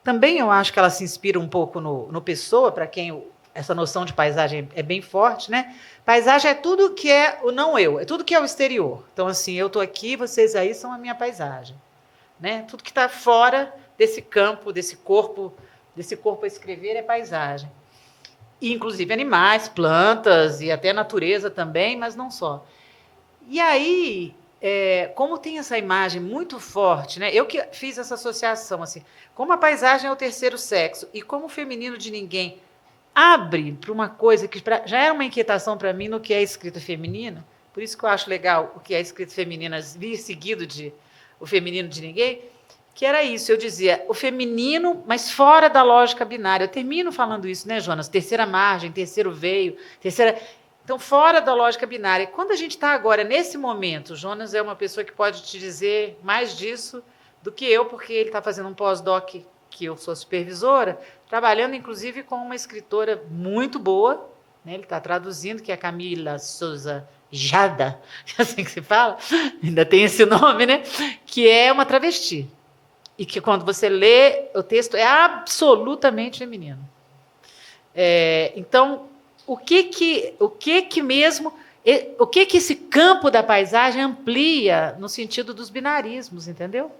também eu acho que ela se inspira um pouco no Pessoa, para quem essa noção de paisagem é bem forte, né? Paisagem é tudo que é o não eu, é tudo que é o exterior. Então, assim, eu estou aqui, vocês aí são a minha paisagem, né? Tudo que está fora desse campo, desse corpo a escrever é paisagem. E, inclusive animais, plantas e até natureza também, mas não só. E aí, como tem essa imagem muito forte, né? Eu que fiz essa associação, assim, como a paisagem é o terceiro sexo e como o feminino de ninguém abre para uma coisa que já era uma inquietação para mim no que é escrita feminina, por isso que eu acho legal o que é escrita feminina vir seguido de o feminino de ninguém, que era isso, eu dizia, o feminino, mas fora da lógica binária. Eu termino falando isso, né, Jonas? Terceira margem, terceiro veio, terceira... Então, fora da lógica binária. Quando a gente está agora, nesse momento, o Jonas é uma pessoa que pode te dizer mais disso do que eu, porque ele está fazendo um pós-doc, que eu sou supervisora, trabalhando, inclusive, com uma escritora muito boa, né? Ele está traduzindo, que é a Camila Souza Jada, é assim que se fala, ainda tem esse nome, né? Que é uma travesti. E que, quando você lê, o texto é absolutamente feminino. Então, o que esse campo da paisagem amplia no sentido dos binarismos, entendeu?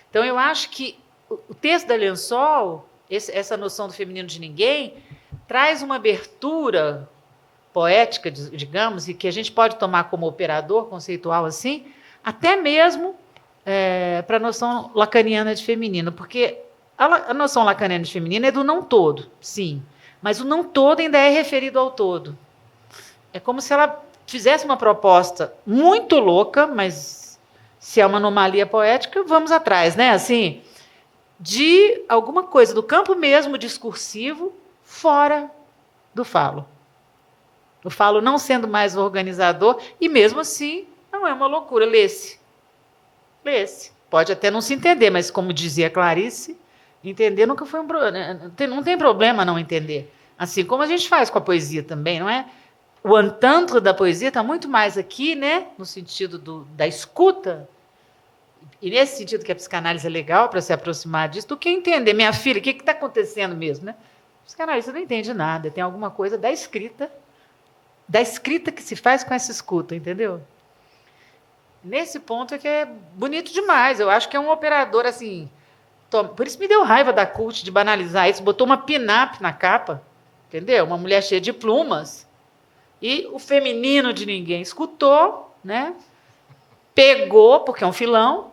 Então, eu acho que o texto da Lençol, essa noção do feminino de ninguém, traz uma abertura poética, digamos, e que a gente pode tomar como operador conceitual assim, até mesmo para a noção lacaniana de feminino, porque a noção lacaniana de feminino é do não todo, sim, mas o não todo ainda é referido ao todo. É como se ela fizesse uma proposta muito louca, mas se é uma anomalia poética, vamos atrás, né? Assim, de alguma coisa do campo mesmo discursivo fora do falo. O falo não sendo mais o organizador, e mesmo assim não é uma loucura. Lê-se. Lê-se. Pode até não se entender, mas como dizia Clarice, entender nunca foi um problema. Não tem problema não entender. Assim como a gente faz com a poesia também, não é? O entanto da poesia está muito mais aqui, né, no sentido da escuta, e nesse sentido que a psicanálise é legal para se aproximar disso, do que entender. Minha filha, o que está acontecendo mesmo? Né? O psicanalista não entende nada, tem alguma coisa da escrita que se faz com essa escuta, entendeu? Nesse ponto é que é bonito demais. Eu acho que é um operador assim. Por isso me deu raiva da Cult de banalizar isso. Botou uma pin-up na capa, entendeu? Uma mulher cheia de plumas. E o feminino de ninguém escutou, né? Pegou, porque é um filão.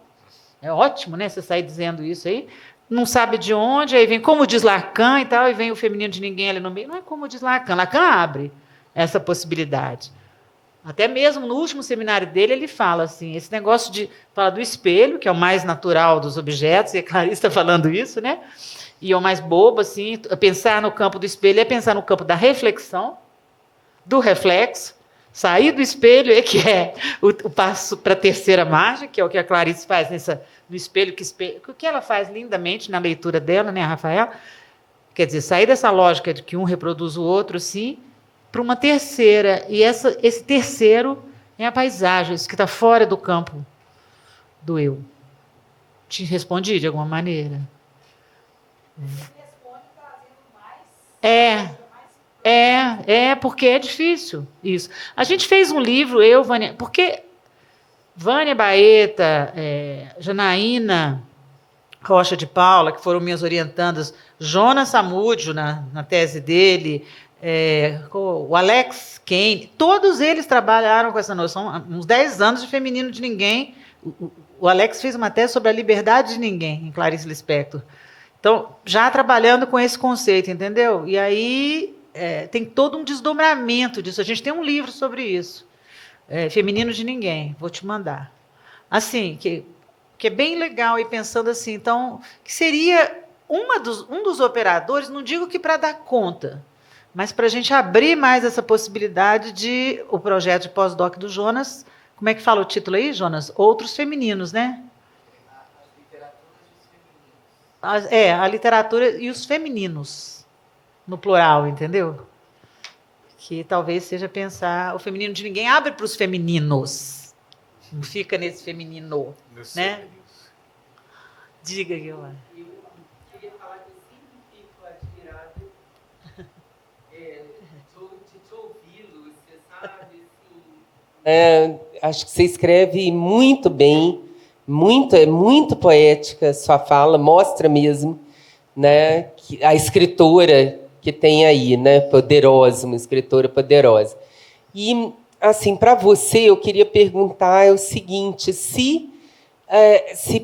É ótimo, né? Você sair dizendo isso aí. Não sabe de onde, aí vem como diz Lacan e tal, e vem o feminino de ninguém ali no meio. Não é como diz Lacan. Lacan abre essa possibilidade. Até mesmo no último seminário dele, ele fala assim, esse negócio de falar do espelho, que é o mais natural dos objetos, e a Clarice está falando isso, né? E é o mais bobo, assim, pensar no campo do espelho é pensar no campo da reflexão, do reflexo, sair do espelho é que é o passo para a terceira margem, que é o que a Clarice faz no espelho, o que ela faz lindamente na leitura dela, né, Rafael? Quer dizer, sair dessa lógica de que um reproduz o outro, sim, para uma terceira, e esse terceiro é a paisagem, isso que está fora do campo do eu. Te respondi de alguma maneira? Porque é difícil isso. A gente fez um livro, Vânia, porque Vânia Baeta, Janaína Rocha de Paula, que foram minhas orientandas, Jonas Samúdio, na tese dele, o Alex Kane, todos eles trabalharam com essa noção, uns 10 anos de feminino de ninguém. O Alex fez uma tese sobre a liberdade de ninguém, em Clarice Lispector. Então, já trabalhando com esse conceito, entendeu? E aí tem todo um desdobramento disso. A gente tem um livro sobre isso. Feminino de Ninguém, vou te mandar. Assim, que é bem legal, e pensando assim, então, que seria um dos operadores, não digo que para dar conta, mas para a gente abrir mais essa possibilidade de o projeto de pós-doc do Jonas, como é que fala o título aí, Jonas? Outros femininos, né? A literatura e os femininos, no plural, entendeu? Que talvez seja pensar, o feminino de ninguém abre para os femininos, não fica nesse feminino, né? Diga, Guilherme. Eu queria falar que eu sempre fico admirado Acho que você escreve muito bem, é muito poética a sua fala, mostra mesmo, né, que a escritora que tem aí, né, poderosa, uma escritora poderosa. E, assim, para você, eu queria perguntar o seguinte, se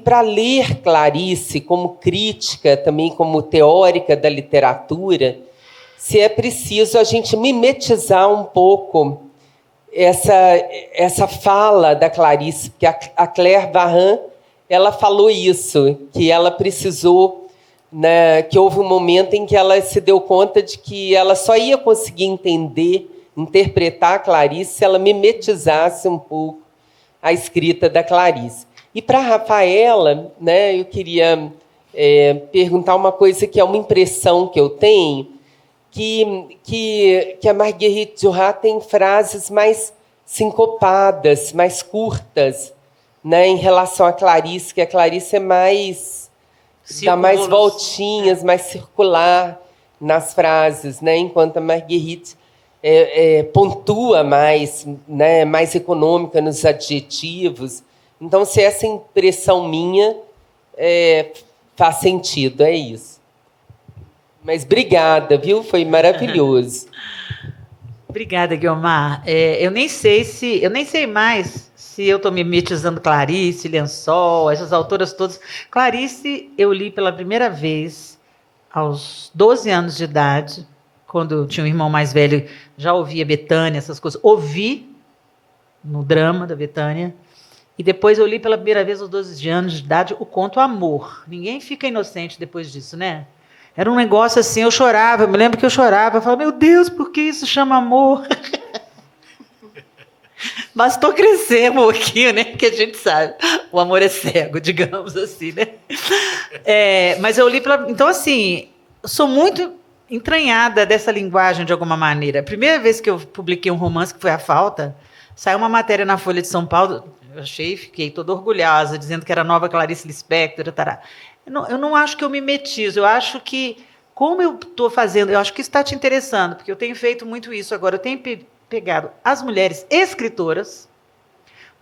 para ler Clarice como crítica, também como teórica da literatura, se é preciso a gente mimetizar um pouco essa fala da Clarice, porque a Claire Varin, ela falou isso, que ela precisou, né, que houve um momento em que ela se deu conta de que ela só ia conseguir entender, interpretar a Clarice se ela mimetizasse um pouco a escrita da Clarice. E para a Rafaela, né, eu queria perguntar uma coisa que é uma impressão que eu tenho, que a Marguerite Duras tem frases mais sincopadas, mais curtas, né, em relação à Clarice, que a Clarice é mais... dá mais voltinhas, mais circular nas frases, né, enquanto a Marguerite pontua mais, né, mais econômica nos adjetivos. Então, se essa impressão minha faz sentido, é isso. Mas obrigada, viu? Foi maravilhoso. Obrigada, Guiomar. Eu nem sei mais se eu estou mimetizando Clarice, Lençol, essas autoras todas. Clarice, eu li pela primeira vez aos 12 anos de idade, quando eu tinha um irmão mais velho, já ouvia Betânia, essas coisas. Ouvi no drama da Betânia. E depois eu li pela primeira vez aos 12 anos de idade o conto Amor. Ninguém fica inocente depois disso, né? Era um negócio assim, eu chorava, eu me lembro que eu chorava, eu falava, meu Deus, por que isso chama amor? Bastou crescer um pouquinho, né? Que a gente sabe, o amor é cego, digamos assim, né? Mas eu li pela... Então, assim, eu sou muito entranhada dessa linguagem de alguma maneira. A primeira vez que eu publiquei um romance, que foi A Falta, saiu uma matéria na Folha de São Paulo, eu fiquei toda orgulhosa, dizendo que era a nova Clarice Lispector, tará. Eu não acho que eu mimetizo, eu acho que, como eu estou fazendo, eu acho que isso está te interessando, porque eu tenho feito muito isso agora, eu tenho pegado as mulheres escritoras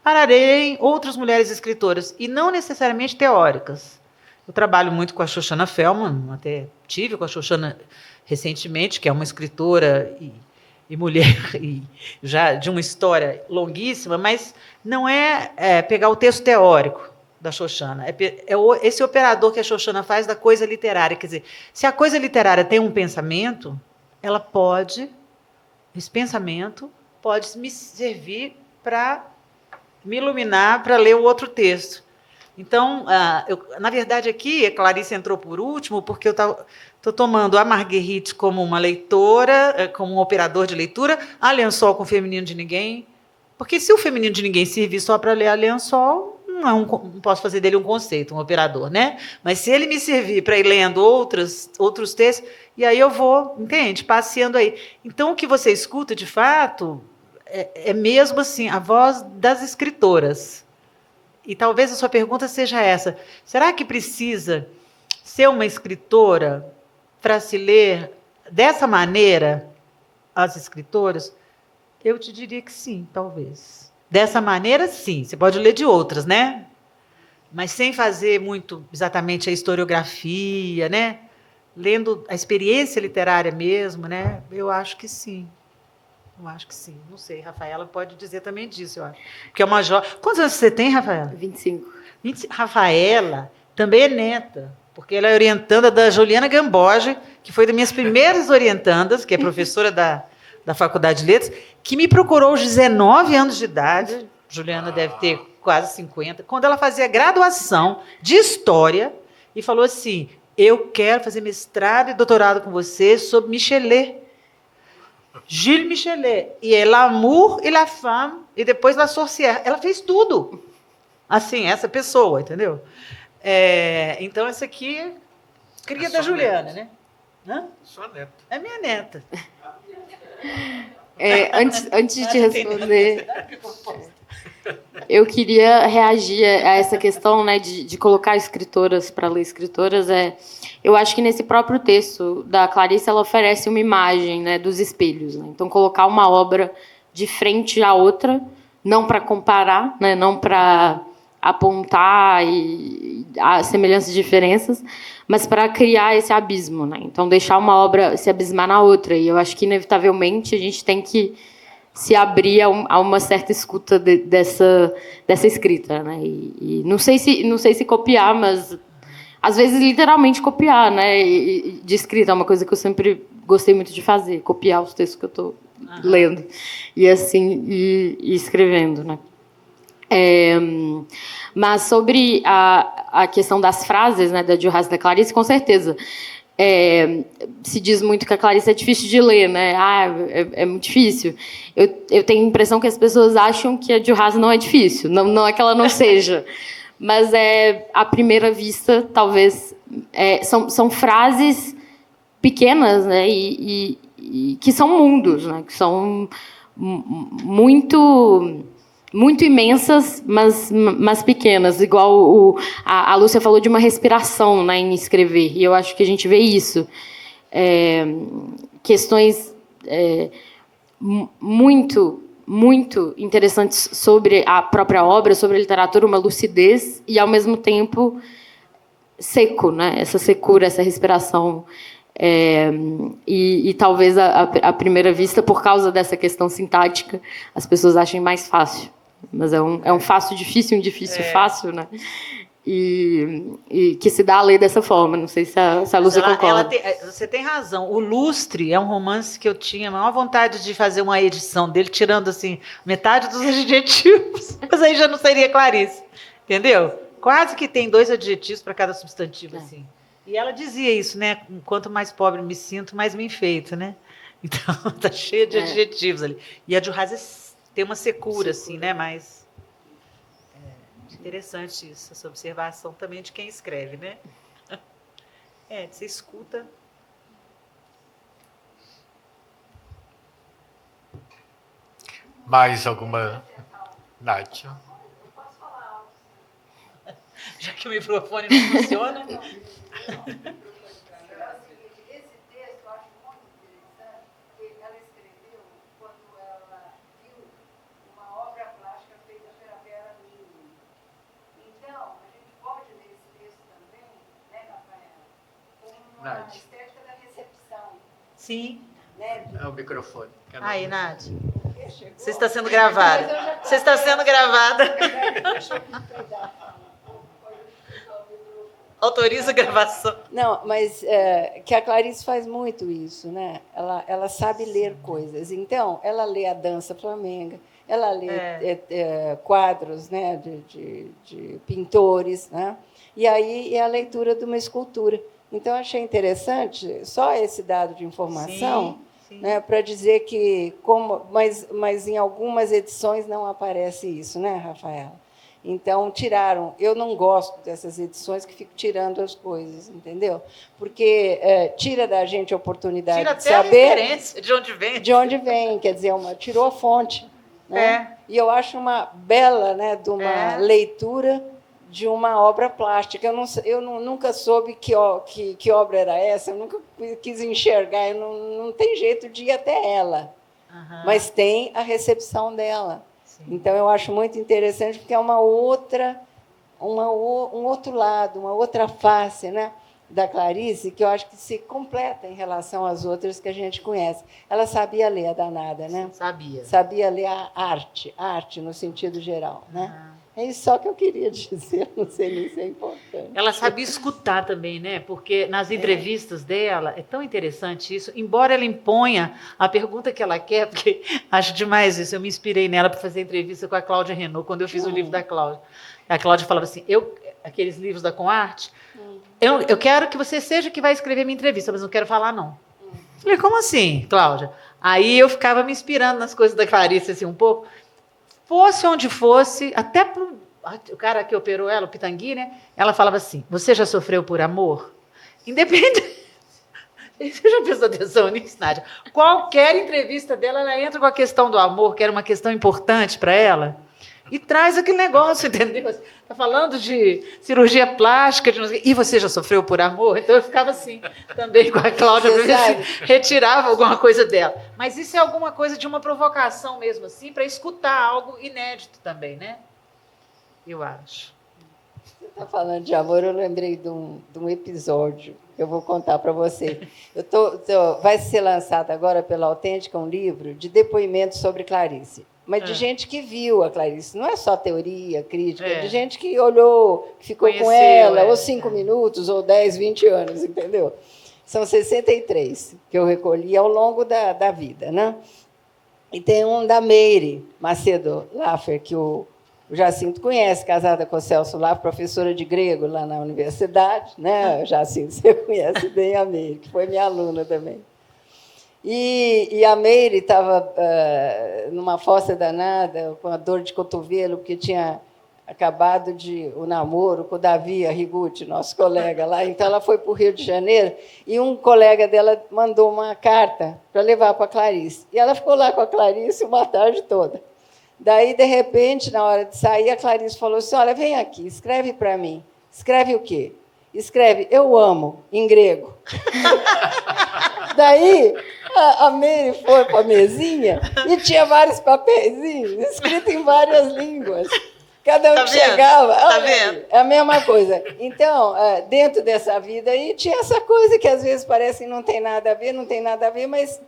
para lerem outras mulheres escritoras, e não necessariamente teóricas. Eu trabalho muito com a Shoshana Feldman, até tive com a Shoshana recentemente, que é uma escritora e mulher, e já de uma história longuíssima, mas não é pegar o texto teórico da Shoshana, esse operador que a Shoshana faz da coisa literária. Quer dizer, se a coisa literária tem um pensamento, esse pensamento pode me servir para me iluminar, para ler o outro texto. Então, na verdade, aqui, a Clarice entrou por último, porque eu estou tomando a Marguerite como uma leitora, como um operador de leitura, a Lençol com o Feminino de Ninguém, porque se o Feminino de Ninguém servir só para ler a Lençol, não posso fazer dele um conceito, um operador, né? Mas se ele me servir para ir lendo outros textos, e aí eu vou, entende? Passeando aí. Então, o que você escuta, de fato, é mesmo assim, a voz das escritoras. E talvez a sua pergunta seja essa: será que precisa ser uma escritora para se ler dessa maneira as escritoras? Eu te diria que sim, talvez. Dessa maneira, sim. Você pode ler de outras, né? Mas sem fazer muito exatamente a historiografia, né? Lendo a experiência literária mesmo, né? Eu acho que sim. Eu acho que sim. Não sei, Rafaela pode dizer também disso, eu acho. Porque é uma jovem... Quantos anos você tem, Rafaela? 25. Rafaela também é neta, porque ela é orientanda da Juliana Gamboge, que foi das minhas primeiras orientandas, que é professora da Faculdade de Letras, que me procurou aos 19 anos de idade, Juliana deve ter quase 50, quando ela fazia graduação de História, e falou assim, eu quero fazer mestrado e doutorado com você sobre Michelet. Gilles Michelet. E é L'amour et la femme, e depois La Sorcière. Ela fez tudo. Assim, essa pessoa, entendeu? Então, essa aqui é cria da Juliana, né? Hã? Sua neta. É minha neta. Antes de te responder, eu queria reagir a essa questão, né, de colocar escritoras para ler escritoras. Eu acho que nesse próprio texto da Clarice ela oferece uma imagem, né, dos espelhos. Né? Então, colocar uma obra de frente à outra, não para comparar, né, não para apontar as semelhanças e diferenças, mas para criar esse abismo, né? Então, deixar uma obra se abismar na outra. E eu acho que, inevitavelmente, a gente tem que se abrir a uma certa escuta dessa escrita, né? E não sei se copiar, mas às vezes literalmente copiar, né? De escrita é uma coisa que eu sempre gostei muito de fazer, copiar os textos que eu estou lendo e assim e escrevendo, né? Mas sobre a questão das frases, né, da Juhasz e da Clarice, com certeza. Se diz muito que a Clarice é difícil de ler, né? É muito difícil. Eu tenho a impressão que as pessoas acham que a Juhasz não é difícil. Não é que ela não seja. Mas, à primeira vista, talvez... são frases pequenas, né? E que são mundos, né? Que são muito imensas, mas pequenas. Igual a Lúcia falou de uma respiração, né, em escrever, e eu acho que a gente vê isso. Questões muito, muito interessantes sobre a própria obra, sobre a literatura, uma lucidez, e, ao mesmo tempo, seco, né? Essa secura, essa respiração. E talvez, à primeira vista, por causa dessa questão sintática, as pessoas achem mais fácil. Mas é um fácil difícil, um difícil fácil, né? E que se dá a ler dessa forma. Não sei se a Lúcia concorda. Você tem razão. O Lustre é um romance que eu tinha a maior vontade de fazer uma edição dele, tirando assim metade dos adjetivos. Mas aí já não seria Clarice. Entendeu? Quase que tem 2 adjetivos para cada substantivo. Assim. E ela dizia isso, né? Quanto mais pobre me sinto, mais me enfeito, né? Então, tá cheia de adjetivos ali. E a Juhasz tem uma secura, assim, né? Mas interessante isso, essa observação também de quem escreve, né? Você escuta. Mais alguma, Nádia? Já que o microfone não funciona. Esse texto eu acho muito interessante, porque ela escreveu quando ela viu uma obra plástica feita pela Vera Mini. Então, a gente pode ler esse texto também, né, Rafaela, como uma estética da recepção. Sim. Né? É o microfone. Aí, Nádia. Você está sendo gravada. Você está sendo gravada. Autoriza a gravação. Não, mas que a Clarice faz muito isso, né? Ela sabe ler coisas. Então, ela lê a dança flamenga, ela lê quadros, né, de pintores, né? E aí é a leitura de uma escultura. Então, eu achei interessante só esse dado de informação, sim. Né, para dizer que, mas em algumas edições não aparece isso, né, Rafaela? Então, tiraram. Eu não gosto dessas edições que ficam tirando as coisas, entendeu? Porque tira da gente a oportunidade Tira de até saber a referência de onde vem. de onde vem, quer dizer, tirou a fonte. Né? E eu acho uma bela, né, de uma leitura de uma obra plástica. Eu nunca soube que obra era essa, eu nunca quis enxergar, não tem jeito de ir até ela, mas tem a recepção dela. Então, eu acho muito interessante, porque é um outro lado, uma outra face, né, da Clarice, que eu acho que se completa em relação às outras que a gente conhece. Ela sabia ler a danada, né? Sabia. Sabia ler a arte no sentido geral, né? É isso só que eu queria dizer, não sei nem se é importante. Ela sabia escutar também, né? Porque nas entrevistas dela, é tão interessante isso, embora ela imponha a pergunta que ela quer, porque acho demais isso, eu me inspirei nela para fazer entrevista com a Cláudia Renaud, quando eu fiz o livro da Cláudia. A Cláudia falava assim, aqueles livros da Comarte, eu quero que você seja que vai escrever minha entrevista, mas não quero falar, não. Falei, como assim, Cláudia? Aí eu ficava me inspirando nas coisas da Clarice, assim, um pouco. Fosse onde fosse, até pro o cara que operou ela, o Pitangui, né? Ela falava assim, você já sofreu por amor? Independente... Você já prestou atenção nisso, Nádia? Qualquer entrevista dela, ela entra com a questão do amor, que era uma questão importante para ela. E traz aquele negócio, entendeu? Está falando de cirurgia plástica, e você já sofreu por amor? Então eu ficava assim, também com a Cláudia, para ver se retirava alguma coisa dela. Mas isso é alguma coisa de uma provocação mesmo, assim, para escutar algo inédito também, né? Eu acho. Você está falando de amor, eu lembrei de um episódio que eu vou contar para você. Vai ser lançado agora pela Autêntica um livro de depoimentos sobre Clarice. Mas de gente que viu a Clarice. Não é só teoria, crítica, de gente que olhou, ficou com ela, ou 5 minutos, ou 10, 20 anos, entendeu? São 63 que eu recolhi ao longo da vida, né? E tem um da Meire Macedo Laffer, que o Jacinto conhece, casada com o Celso Laffer, professora de grego lá na universidade, né? Jacinto, você conhece bem a Meire, que foi minha aluna também. E a Meire estava numa fossa danada, com a dor de cotovelo, porque tinha acabado o namoro com o Davi Arrigucci, nosso colega lá. Então, ela foi para o Rio de Janeiro e um colega dela mandou uma carta para levar para a Clarice. E ela ficou lá com a Clarice uma tarde toda. Daí, de repente, na hora de sair, a Clarice falou assim, olha, vem aqui, escreve para mim. Escreve o quê? Escreve, eu amo, em grego. Daí, a Meire foi para a mesinha e tinha vários papeizinhos escritos em várias línguas. Cada um que chegava... Tá vendo? É a mesma coisa. Então, dentro dessa vida aí, tinha essa coisa que às vezes parece que não tem nada a ver, mas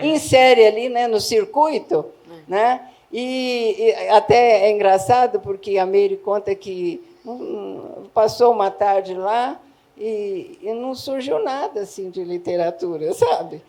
insere ali, né, no circuito, né? E até é engraçado, porque a Meire conta que passou uma tarde lá e não surgiu nada assim de literatura, sabe?